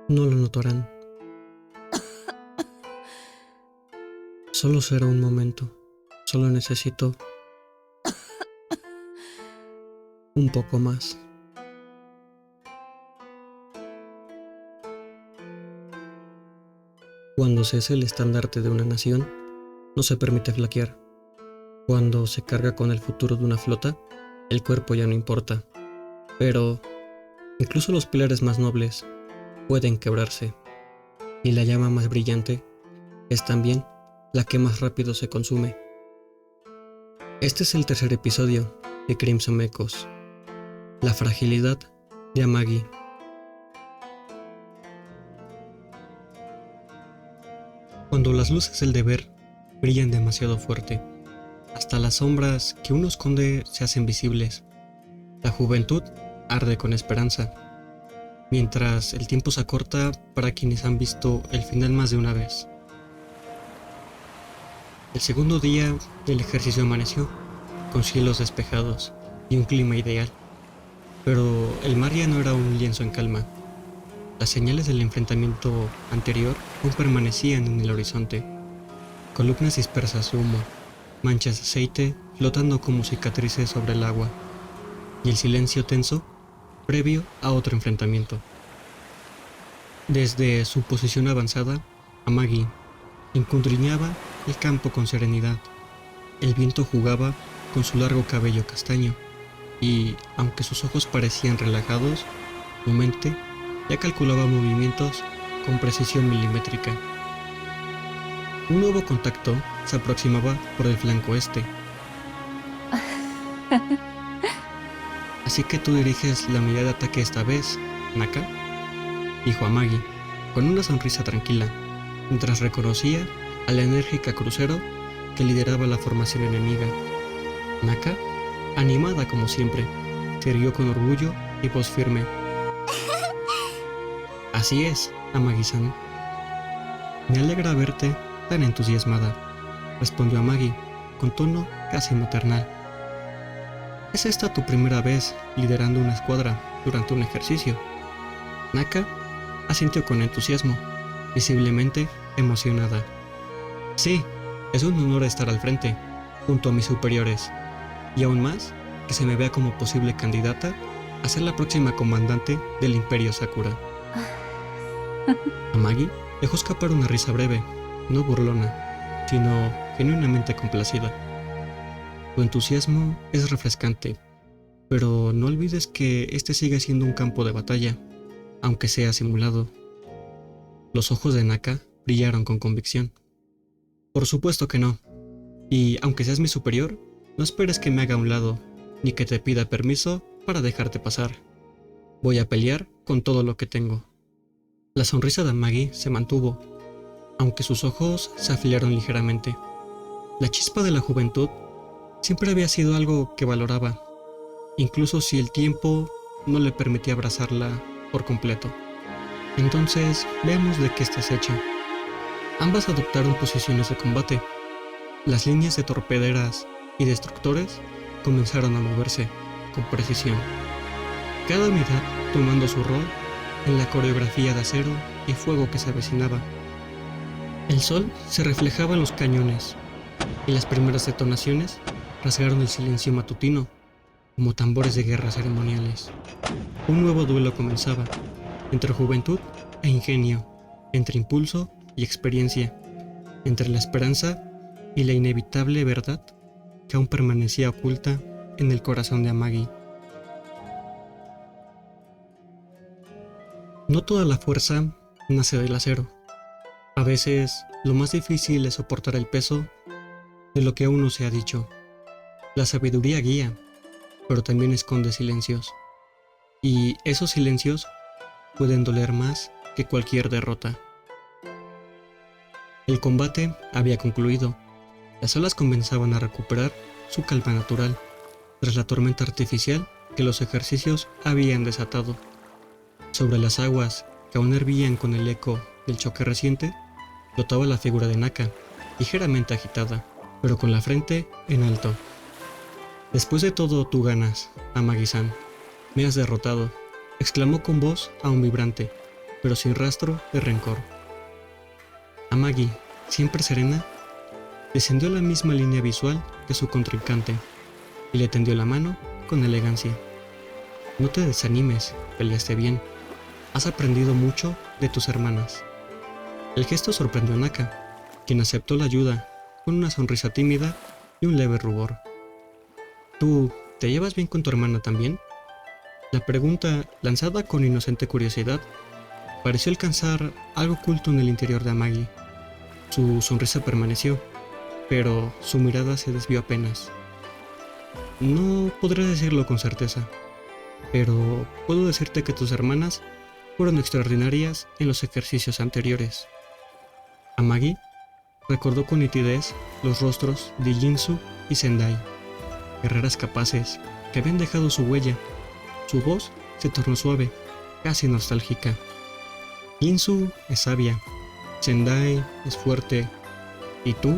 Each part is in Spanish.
No lo notarán. Solo será un momento. Solo necesito un poco más. Cuando se es el estandarte de una nación, no se permite flaquear. Cuando se carga con el futuro de una flota, el cuerpo ya no importa. Pero incluso los pilares más nobles pueden quebrarse. Y la llama más brillante es también la que más rápido se consume. Este es el tercer episodio de Crimson Echoes, la fragilidad de Amagi. Cuando las luces del deber brillan demasiado fuerte, hasta las sombras que uno esconde se hacen visibles. La juventud arde con esperanza, mientras el tiempo se acorta para quienes han visto el final más de una vez. El segundo día del ejercicio amaneció, con cielos despejados y un clima ideal. Pero el mar ya no era un lienzo en calma. Las señales del enfrentamiento anterior aún permanecían en el horizonte. Columnas dispersas de humo, manchas de aceite flotando como cicatrices sobre el agua, y el silencio tenso previo a otro enfrentamiento. Desde su posición avanzada, Amagi escudriñaba el campo con serenidad. El viento jugaba con su largo cabello castaño, y, aunque sus ojos parecían relajados, su mente ya calculaba movimientos con precisión milimétrica. Un nuevo contacto se aproximaba por el flanco este. Así que tú diriges la unidad de ataque esta vez, Naka, dijo Amagi, con una sonrisa tranquila, mientras reconocía a la enérgica crucero que lideraba la formación enemiga. Naka, animada como siempre, se irguió con orgullo y voz firme. Así es, Amagi-san. Me alegra verte tan entusiasmada, respondió Amagi, con tono casi maternal. ¿Es esta tu primera vez liderando una escuadra durante un ejercicio? Naka asintió con entusiasmo, visiblemente emocionada. Sí, es un honor estar al frente, junto a mis superiores, y aún más que se me vea como posible candidata a ser la próxima comandante del Imperio Sakura. Amagi dejó escapar una risa breve, no burlona, sino genuinamente complacida. Tu entusiasmo es refrescante, pero no olvides que este sigue siendo un campo de batalla, aunque sea simulado. Los ojos de Naka brillaron con convicción. Por supuesto que no, y aunque seas mi superior, no esperes que me haga a un lado, ni que te pida permiso para dejarte pasar. Voy a pelear con todo lo que tengo. La sonrisa de Amagi se mantuvo, aunque sus ojos se afilaron ligeramente. La chispa de la juventud siempre había sido algo que valoraba, incluso si el tiempo no le permitía abrazarla por completo. Entonces, veamos de qué estás hecha. Ambas adoptaron posiciones de combate. Las líneas de torpederas y destructores comenzaron a moverse con precisión, cada unidad tomando su rol en la coreografía de acero y fuego que se avecinaba. El sol se reflejaba en los cañones, y las primeras detonaciones rasgaron el silencio matutino como tambores de guerra ceremoniales. Un nuevo duelo comenzaba, entre juventud e ingenio, entre impulso y experiencia, entre la esperanza y la inevitable verdad que aún permanecía oculta en el corazón de Amagi. No toda la fuerza nace del acero. A veces, lo más difícil es soportar el peso de lo que a uno se ha dicho. La sabiduría guía, pero también esconde silencios. Y esos silencios pueden doler más que cualquier derrota. El combate había concluido. Las olas comenzaban a recuperar su calma natural, tras la tormenta artificial que los ejercicios habían desatado. Sobre las aguas, que aún hervían con el eco del choque reciente, flotaba la figura de Naka, ligeramente agitada, pero con la frente en alto. Después de todo, tú ganas, Amagi-san. Me has derrotado, exclamó con voz aún vibrante, pero sin rastro de rencor. Amagi, siempre serena, descendió la misma línea visual que su contrincante y le tendió la mano con elegancia. No te desanimes, peleaste bien. Has aprendido mucho de tus hermanas. El gesto sorprendió a Naka, quien aceptó la ayuda con una sonrisa tímida y un leve rubor. ¿Tú te llevas bien con tu hermana también? La pregunta, lanzada con inocente curiosidad, pareció alcanzar algo oculto en el interior de Amagi. Su sonrisa permaneció, pero su mirada se desvió apenas. No podré decirlo con certeza, pero puedo decirte que tus hermanas fueron extraordinarias en los ejercicios anteriores. Amagi recordó con nitidez los rostros de Jinsu y Sendai, guerreras capaces que habían dejado su huella. Su voz se tornó suave, casi nostálgica. Jinsu es sabia, Sendai es fuerte, y tú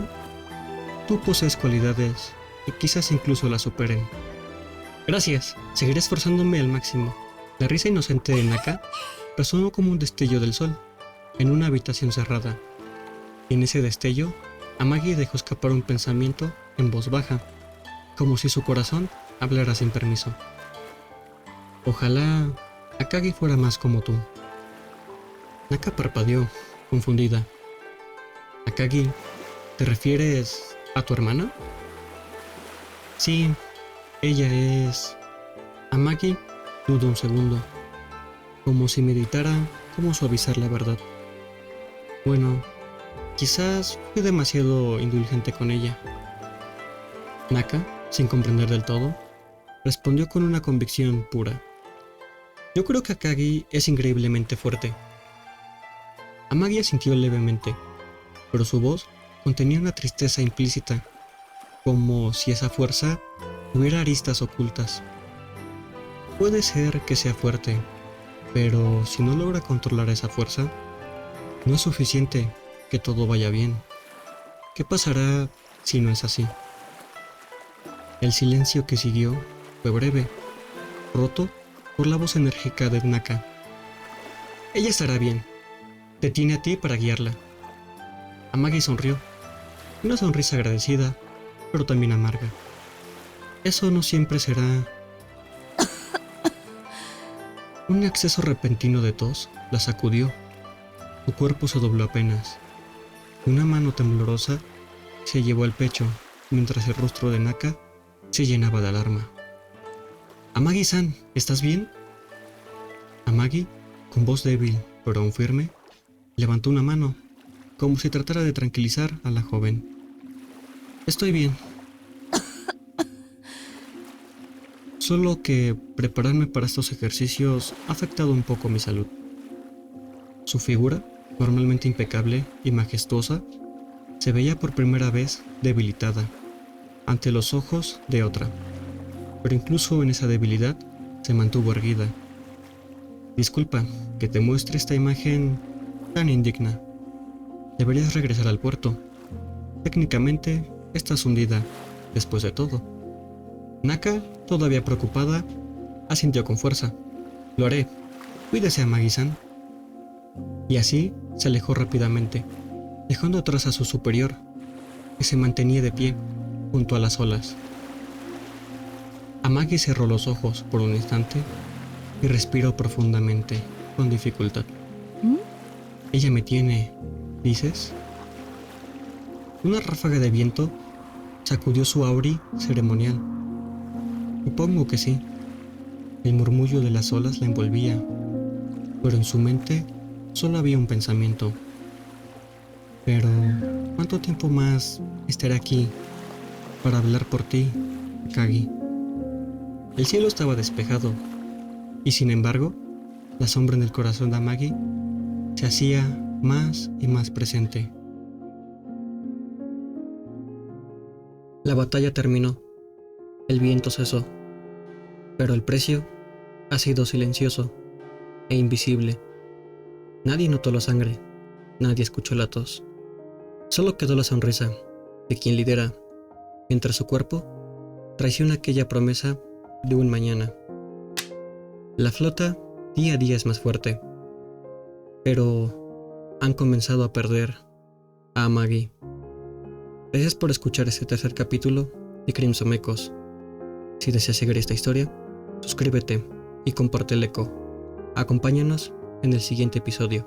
posees cualidades que quizás incluso la superen. Gracias, seguiré esforzándome al máximo. La risa inocente de Naka resonó como un destello del sol en una habitación cerrada. Y en ese destello, Amagi dejó escapar un pensamiento en voz baja, como si su corazón hablara sin permiso. Ojalá Akagi fuera más como tú. Naka parpadeó, confundida. Akagi, ¿te refieres a tu hermana? Sí, ella es... Amagi dudó un segundo, como si meditara cómo suavizar la verdad. Bueno, quizás fui demasiado indulgente con ella. Naka, sin comprender del todo, respondió con una convicción pura. Yo creo que Akagi es increíblemente fuerte. Amagi asintió levemente, pero su voz contenía una tristeza implícita, como si esa fuerza tuviera aristas ocultas. Puede ser que sea fuerte, pero si no logra controlar esa fuerza, no es suficiente que todo vaya bien. ¿Qué pasará si no es así? El silencio que siguió fue breve, roto por la voz enérgica de Naka. Ella estará bien. Te tiene a ti para guiarla. Amagi sonrió, una sonrisa agradecida, pero también amarga. Eso no siempre será... Un acceso repentino de tos la sacudió. Su cuerpo se dobló apenas. Una mano temblorosa se llevó al pecho, mientras el rostro de Naka se llenaba de alarma. Amagi-san, ¿estás bien? Amagi, con voz débil pero aún firme, levantó una mano, como si tratara de tranquilizar a la joven. Estoy bien. Solo que prepararme para estos ejercicios ha afectado un poco mi salud. Su figura, normalmente impecable y majestuosa, se veía por primera vez debilitada ante los ojos de otra, pero incluso en esa debilidad se mantuvo erguida. Disculpa que te muestre esta imagen tan indigna. Deberías regresar al puerto. Técnicamente estás hundida, después de todo. Naka, todavía preocupada, asintió con fuerza. Lo haré. Cuídese, Amagi-san. Y así se alejó rápidamente, dejando atrás a su superior, que se mantenía de pie junto a las olas. Amagi cerró los ojos por un instante y respiró profundamente, con dificultad. Ella me tiene, ¿dices? Una ráfaga de viento sacudió su auri ceremonial. Supongo que sí. El murmullo de las olas la envolvía, pero en su mente solo había un pensamiento. Pero, ¿cuánto tiempo más estaré aquí para hablar por ti, Akagi? El cielo estaba despejado, y sin embargo, la sombra en el corazón de Amagi se hacía más y más presente. La batalla terminó. El viento cesó, pero el precio ha sido silencioso e invisible. Nadie notó la sangre, nadie escuchó la tos. Solo quedó la sonrisa de quien lidera, mientras su cuerpo traiciona aquella promesa de un mañana. La flota día a día es más fuerte. pero han comenzado a perder a Maggie. Gracias por escuchar este tercer capítulo de Crimson Echoes. Si deseas seguir esta historia, suscríbete y comparte el eco. Acompáñanos en el siguiente episodio.